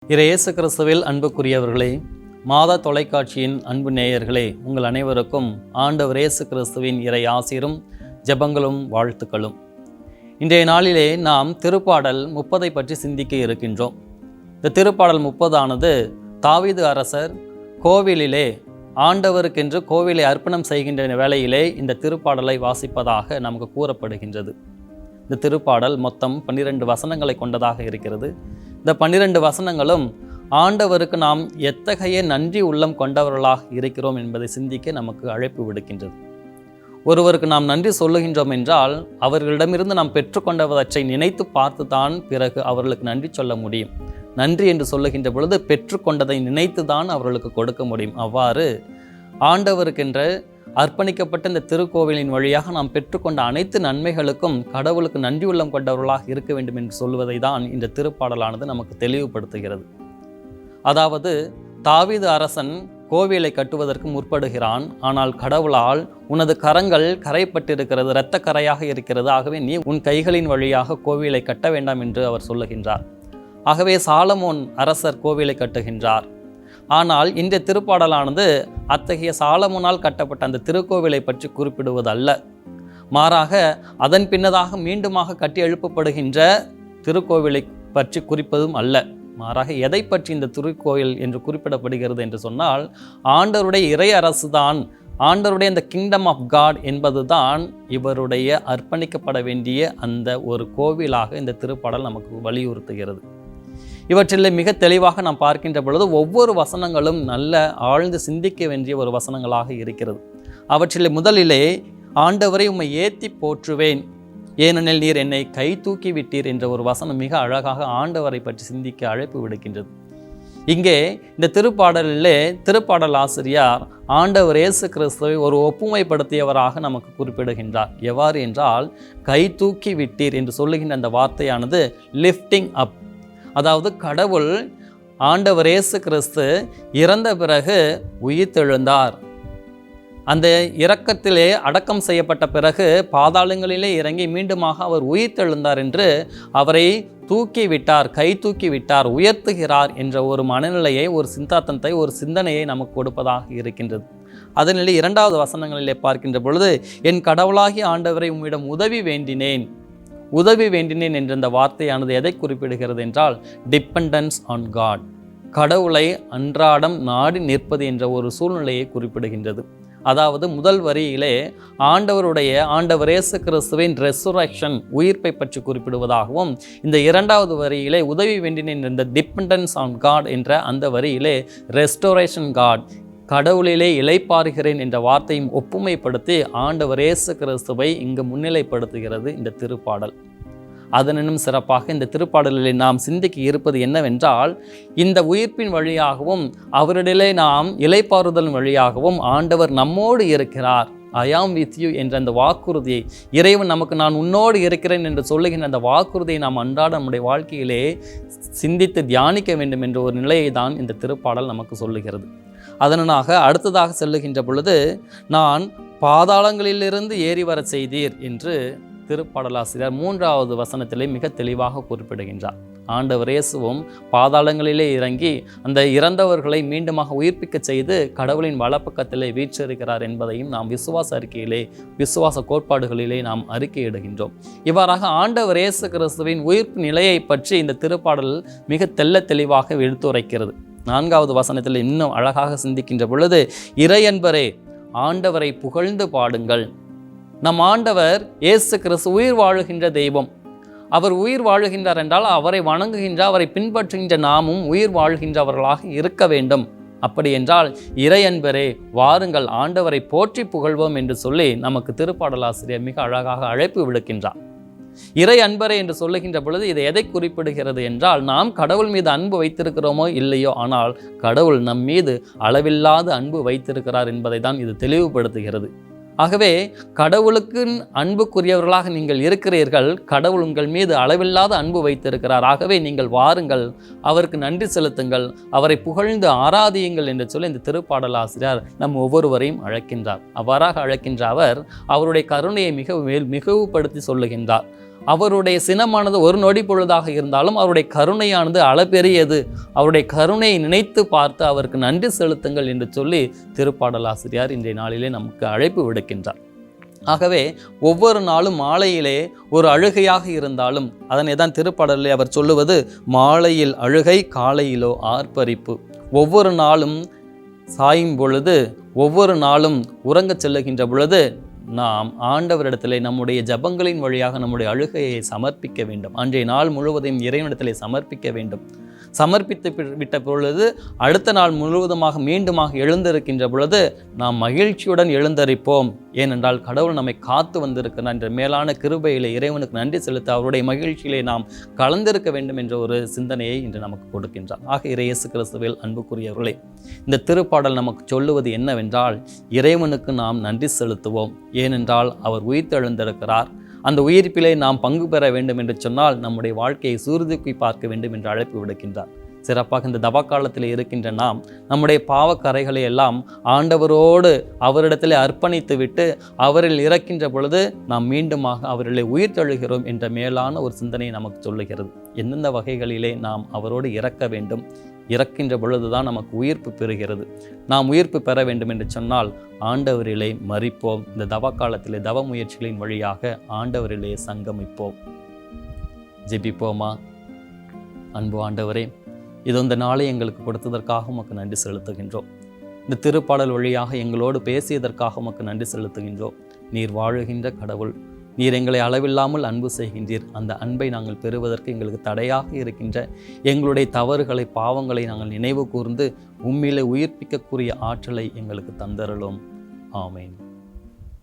இயேசு கிறிஸ்துவில் அன்புக்குரியவர்களே, மாதா தொலைக்காட்சியின் அன்பு நேயர்களே, உங்கள் அனைவருக்கும் ஆண்டவர் இயேசு கிறிஸ்துவின் இறை ஆசீரும் ஜெபங்களும் வாழ்த்துக்களும். இன்றைய நாளிலே நாம் திருப்பாடல் 30 பற்றி சிந்திக்க இருக்கின்றோம். இந்த திருப்பாடல் 30 தாவீது அரசர் கோவிலிலே ஆண்டவருக்கென்று கோவிலை அர்ப்பணம் செய்கின்ற வேளையிலே இந்த திருப்பாடலை வாசிப்பதாக நமக்கு கூறப்படுகின்றது. இந்த திருப்பாடல் மொத்தம் 12 வசனங்களை கொண்டதாக இருக்கிறது. இந்த 12 வசனங்களும் ஆண்டவருக்கு நாம் எத்தகைய நன்றி உள்ளம் கொண்டவர்களாக இருக்கிறோம் என்பதை சிந்திக்க நமக்கு அழைப்பு விடுக்கின்றது. ஒருவருக்கு நாம் நன்றி சொல்லுகின்றோம் என்றால் அவர்களிடமிருந்து நாம் பெற்றுக்கொண்டவற்றை நினைத்து பார்த்து தான் பிறகு அவர்களுக்கு நன்றி சொல்ல முடியும். நன்றி என்று சொல்லுகின்ற பொழுது பெற்றுக்கொண்டதை நினைத்து தான் அவர்களுக்கு கொடுக்க முடியும். அவ்வாறு ஆண்டவருக்கென்ற அர்ப்பணிக்கப்பட்ட இந்த திருக்கோவிலின் வழியாக நாம் பெற்றுக்கொண்ட அனைத்து நன்மைகளுக்கும் கடவுளுக்கு நன்றி உள்ளம் கொண்டவர்களாக இருக்க வேண்டும் என்று சொல்வதை தான் இந்த திருப்பாடலானது நமக்கு தெளிவுபடுத்துகிறது. அதாவது தாவீது அரசன் கோவிலை கட்டுவதற்கு முற்படுகிறான். ஆனால் கடவுளால் உனது கரங்கள் கரைப்பட்டிருக்கிறது, இரத்த கரையாக இருக்கிறது, ஆகவே நீ உன் கைகளின் வழியாக கோவிலை கட்ட வேண்டாம் என்று அவர் சொல்லுகின்றார். ஆகவே சாலமோன் அரசர் கோவிலை கட்டுகின்றார். ஆனால் இந்த திருப்பாடலானது அத்தகைய சாலமோனால் கட்டப்பட்ட அந்த திருக்கோவிலை பற்றி குறிப்பிடுவதல்ல. மாறாக அதன் பின்னதாக மீண்டுமாக கட்டி எழுப்பப்படுகின்ற திருக்கோவிலை பற்றி குறிப்பதும் அல்ல. மாறாக எதை பற்றி இந்த திருக்கோவில் என்று குறிப்பிடப்படுகிறது என்று சொன்னால், ஆண்டவருடைய இறை அரசு தான், ஆண்டவருடைய அந்த கிங்டம் ஆஃப் காட் என்பது தான் இவருடைய அர்ப்பணிக்கப்பட வேண்டிய அந்த ஒரு கோவிலாக இந்த திருப்பாடல் நமக்கு வலியுறுத்துகிறது. இவற்றில் மிக தெளிவாக நாம் பார்க்கின்ற பொழுது ஒவ்வொரு வசனங்களும் நல்ல ஆழ்ந்து சிந்திக்க வேண்டிய ஒரு வசனங்களாக இருக்கிறது. அவற்றில் முதலிலே ஆண்டவரை உம்மை ஏத்தி போற்றுவேன், ஏனெனில் நீர் என்னை கை தூக்கி விட்டீர் என்ற ஒரு வசனம் மிக அழகாக ஆண்டவரை பற்றி சிந்திக்க அழைப்பு விடுக்கின்றது. இங்கே இந்த திருப்பாடலிலே திருப்பாடல் ஆசிரியர் ஆண்டவர் இயேசு கிறிஸ்துவை ஒரு ஒப்புமைப்படுத்தியவராக நமக்கு குறிப்பிடுகின்றார். எவ்வாறு என்றால், கை தூக்கி விட்டீர் என்று சொல்லுகின்ற அந்த வார்த்தையானது லிஃப்டிங் அப், அதாவது கடவுள் ஆண்டவர் இயேசு கிறிஸ்து இறந்த பிறகு உயிர்த்தெழுந்தார். அந்த இரக்கத்திலே அடக்கம் செய்யப்பட்ட பிறகு பாதாளங்களிலே இறங்கி மீண்டுமாக அவர் உயிர்த்தெழுந்தார் என்று அவரை தூக்கி விட்டார், கை தூக்கி விட்டார், உயர்த்துகிறார் என்ற ஒரு மனநிலையை, ஒரு சிந்தாந்தத்தை, ஒரு சிந்தனையை நமக்கு கொடுப்பதாக இருக்கின்றது. அதனிலே 2வது வசனங்களிலே பார்க்கின்ற பொழுது, என் கடவுளாகிய ஆண்டவரை உம்மிடம் உதவி வேண்டினேன் என்ற இந்த வார்த்தையானது எதை குறிப்பிடுகிறது என்றால், டிபெண்டன்ஸ் ஆன் காட், கடவுளை அன்றாடம் நாடி நிற்பது என்ற ஒரு சூழ்நிலையை குறிப்பிடுகின்றது. அதாவது முதல் வரியிலே ஆண்டவர் இயேசு கிறிஸ்துவின் ரெசரக்ஷன், உயிர்ப்பை பற்றி குறிப்பிடுவதாகவும், இந்த 2வது வரியிலே உதவி வேண்டினேன் என்ற டிபெண்டன்ஸ் ஆன் காட் என்ற அந்த வரியிலே ரெஸ்டோரேஷன் காட், கடவுளிலே இளைப்பாறுகிறேன் என்ற வார்த்தையும் ஒப்புமைப்படுத்தி ஆண்டவர் இயேசு கிறிஸ்துவை இங்கு முன்னிலைப்படுத்துகிறது இந்த திருப்பாடல். அதனும் சிறப்பாக இந்த திருப்பாடலில் நாம் சிந்திக்க இருப்பது என்னவென்றால், இந்த உயிர்ப்பின் வழியாகவும் அவரிடையே நாம் இளைப்பாறுதல் வழியாகவும் ஆண்டவர் நம்மோடு இருக்கிறார். ஐ ஆம் வித் யூ என்ற அந்த வாக்குறுதியை, இறைவன் நமக்கு நான் உன்னோடு இருக்கிறேன் என்று சொல்லுகின்ற அந்த வாக்குறுதியை நாம் அன்றாட நம்முடைய வாழ்க்கையிலே சிந்தித்து தியானிக்க வேண்டும் என்ற ஒரு நிலையை தான் இந்த திருப்பாடல் நமக்கு சொல்லுகிறது. அதனாக அடுத்ததாக செல்லுகின்ற பொழுது, நான் பாதாளங்களிலிருந்து ஏறி வர செய்தீர் என்று திருப்பாடலாசிரியர் 3வது வசனத்திலே மிக தெளிவாக குறிப்பிடுகின்றார். ஆண்டவர் இயேசுவும் பாதாளங்களிலே இறங்கி அந்த இறந்தவர்களை மீண்டுமாக உயிர்ப்பிக்க செய்து கடவுளின் வலப்பக்கத்திலே வீற்றிருக்கிறார் என்பதையும் நாம் விசுவாச அறிக்கையிலே, விசுவாச கோட்பாடுகளிலே நாம் அறிக்கையிடுகின்றோம். இவ்வாறாக ஆண்டவர் இயேசு கிறிஸ்துவின் உயிர்ப்பு நிலையை பற்றி இந்த திருப்பாடல் மிக தெள்ள தெளிவாக எடுத்துரைக்கிறது. 4வது வசனத்தில் இன்னும் அழகாக சிந்திக்கின்ற பொழுது, இறையன்பரே ஆண்டவரை புகழ்ந்து பாடுங்கள். நம் ஆண்டவர் இயேசு கிறிஸ்து உயிர் வாழுகின்ற தெய்வம். அவர் உயிர் வாழுகின்றார் என்றால் அவரை வணங்குகின்ற, அவரை பின்பற்றுகின்ற நாமும் உயிர் வாழ்கின்றவர்களாக இருக்க வேண்டும். அப்படி என்றால் இறையன்பரே வாருங்கள் ஆண்டவரை போற்றி புகழ்வோம் என்று சொல்லி நமக்கு திருப்பாடலாசிரியர் மிக அழகாக அழைப்பு விடுக்கின்றார். இறை அன்பரே என்று சொல்லுகின்ற பொழுது இது எதை குறிப்பிடுகிறது என்றால், நாம் கடவுள் மீது அன்பு வைத்திருக்கிறோமோ இல்லையோ, ஆனால் கடவுள் நம் மீது அளவில்லாத அன்பு வைத்திருக்கிறார் என்பதை தான் இது தெளிவுபடுத்துகிறது. ஆகவே கடவுளுக்கு அன்புக்குரியவர்களாக நீங்கள் இருக்கிறீர்கள், கடவுள் உங்கள் மீது அளவில்லாத அன்பு வைத்திருக்கிறார். ஆகவே நீங்கள் வாருங்கள், அவருக்கு நன்றி செலுத்துங்கள், அவரை புகழ்ந்து ஆராதியுங்கள் என்று சொல்லி இந்த திருப்பாடல் ஆசிரியர் நம் ஒவ்வொருவரையும் அழைக்கின்றார். அவ்வாறாக அழைக்கின்ற அவர் அவருடைய கருணையை மிகவுபடுத்தி சொல்லுகின்றார். அவருடைய சினமானது ஒரு நொடி பொழுதாக இருந்தாலும் அவருடைய கருணையானது அளப்பெரியது. அவருடைய கருணையை நினைத்து பார்த்து அவருக்கு நன்றி செலுத்துங்கள் என்று சொல்லி திருப்பாடலாசிரியர் இன்றைய நாளிலே நமக்கு அழைப்பு விடுக்கின்றார். ஆகவே ஒவ்வொரு நாளும் மாலையிலே ஒரு அழுகையாக இருந்தாலும் அதனை தான் திருப்பாடலிலே அவர் சொல்லுவது, மாலையில் அழுகை காலையிலோ ஆர்ப்பரிப்பு. ஒவ்வொரு நாளும் சாயும் பொழுது, ஒவ்வொரு நாளும் உறங்கச் செல்லுகின்ற பொழுது நாம் ஆண்டவரிடத்திலே நம்முடைய ஜபங்களின் வழியாக நம்முடைய அழுகையை சமர்ப்பிக்க வேண்டும். அன்றைய நாள் முழுவதையும் இறைவனிடத்திலே சமர்ப்பிக்க வேண்டும். சமர்ப்பித்து விட்ட பொழுது அடுத்த நாள் முழுவதுமாக மீண்டுமாக எழுந்திருக்கின்ற பொழுது நாம் மகிழ்ச்சியுடன் எழுந்தரிப்போம். ஏனென்றால் கடவுள் நம்மை காத்து வந்திருக்கிறார் என்ற மேலான கிருபையிலே இறைவனுக்கு நன்றி செலுத்த அவருடைய மகிழ்ச்சியிலே நாம் கலந்திருக்க வேண்டும் என்ற ஒரு சிந்தனையை இன்று நமக்கு கொடுக்கின்றார். ஆக இயேசு கிறிஸ்துவில் அன்புக்குரியவர்களே, இந்த திருப்பாடல் நமக்கு சொல்லுவது என்னவென்றால், இறைவனுக்கு நாம் நன்றி செலுத்துவோம். ஏனென்றால் அவர் உயிர்த்தெழுந்திருக்கிறார். அந்த உயிர்ப்பிலே நாம் பங்கு பெற வேண்டும் என்று சொன்னால் நம்முடைய வாழ்க்கையை சீர்தூக்கி பார்க்க வேண்டும் என்று அழைப்பு விடுக்கின்றார். சிறப்பாக இந்த தவக்காலத்தில் இருக்கின்ற நாம் நம்முடைய பாவக்கரைகளை எல்லாம் ஆண்டவரோடு அவரிடத்திலே அர்ப்பணித்து விட்டு அவரில் இறக்கின்ற பொழுது நாம் மீண்டுமாக அவரிலே உயிர் தழுகிறோம் என்ற மேலான ஒரு சிந்தனையை நமக்கு சொல்லுகிறது. எந்தெந்த வகைகளிலே நாம் அவரோடு இறக்க வேண்டும், இறக்கின்ற பொழுதுதான் நமக்கு உயிர்ப்பு பெறுகிறது. நாம் உயிர்ப்பு பெற வேண்டும் என்று சொன்னால் ஆண்டவரிலே மரிப்போம். இந்த தவக்காலத்திலே தவ முயற்சிகளின் வழியாக ஆண்டவரிலே சங்கமிப்போம். ஜெபிப்போமா? அன்பு ஆண்டவரே, இது இந்த நாளை எங்களுக்கு கொடுத்ததற்காக உமக்கு நன்றி செலுத்துகின்றோம். இந்த திருப்பாடல் வழியாக எங்களோடு பேசியதற்காக உமக்கு நன்றி செலுத்துகின்றோம். நீர் வாழுகின்ற கடவுள், நீர் எங்களை அளவில்லாமல் அன்பு செய்கின்றீர். அந்த அன்பை நாங்கள் பெறுவதற்கு எங்களுக்கு தடையாக இருக்கின்ற எங்களுடைய தவறுகளை, பாவங்களை நாங்கள் நினைவு கூர்ந்து உம்மிலே உயிர்ப்பிக்கக்கூடிய ஆற்றலை எங்களுக்கு தந்தருளும். ஆமேன்.